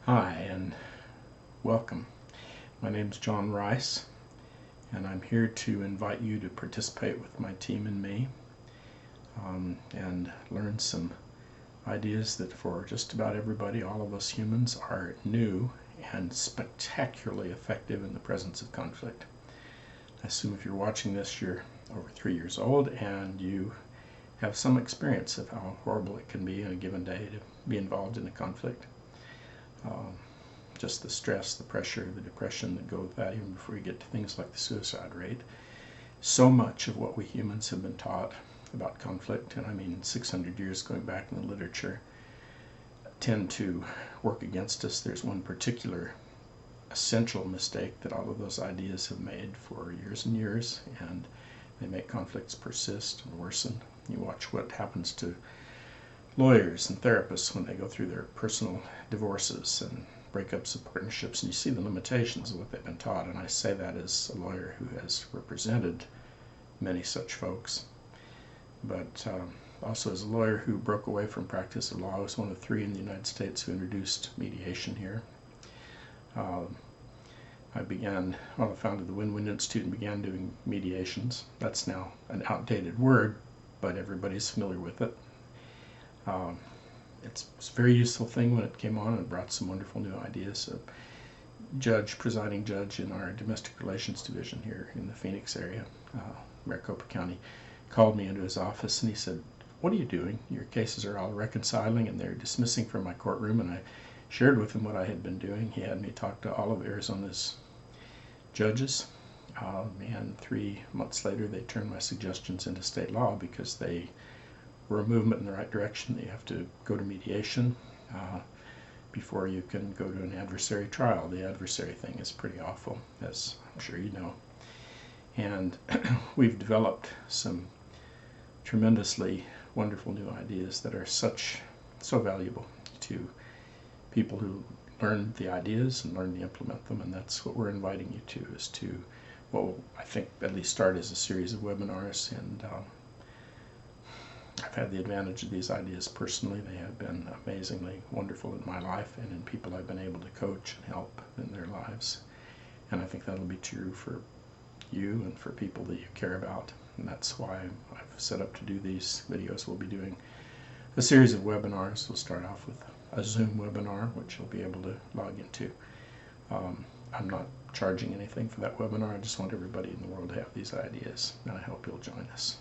Hi and welcome. My name is John Rice and I'm here to invite you to participate with my team and me and learn some ideas that for just about everybody, all of us humans, are new and spectacularly effective in the presence of conflict. I assume if you're watching this, you're over 3 years old and you have some experience of how horrible it can be in a given day to be involved in a conflict. Just the stress, the pressure, the depression that go with that, even before you get to things like the suicide rate. So much of what we humans have been taught about conflict, and I mean 600 years going back in the literature, tend to work against us. There's one particular essential mistake that all of those ideas have made for years and years, and they make conflicts persist and worsen. You watch what happens to lawyers and therapists when they go through their personal divorces and breakups of partnerships, and you see the limitations of what they've been taught. And I say that as a lawyer who has represented many such folks, but also as a lawyer who broke away from practice of law. I was one of 3 in the United States who introduced mediation here. I founded the Win-Win Institute and began doing mediations. That's now an outdated word, but everybody's familiar with it. It's a very useful thing when it came on, and brought some wonderful new ideas. A presiding judge in our domestic relations division here in the Phoenix area, Maricopa County, called me into his office and he said, "What are you doing? Your cases are all reconciling and they're dismissing from my courtroom." And I shared with him what I had been doing. He had me talk to all of Arizona's judges, and 3 months later they turned my suggestions into state law because they were a movement in the right direction. You have to go to mediation before you can go to an adversary trial. The adversary thing is pretty awful, as I'm sure you know. And we've developed some tremendously wonderful new ideas that are so valuable to people who learn the ideas and learn to implement them. And that's what we're inviting you to, is to what will, I think, at least start as a series of webinars. And I've had the advantage of these ideas personally. They have been amazingly wonderful in my life and in people I've been able to coach and help in their lives. And I think that'll be true for you and for people that you care about. And that's why I've set up to do these videos. We'll be doing a series of webinars. We'll start off with a Zoom webinar, which you'll be able to log into. I'm not charging anything for that webinar. I just want everybody in the world to have these ideas, and I hope you'll join us.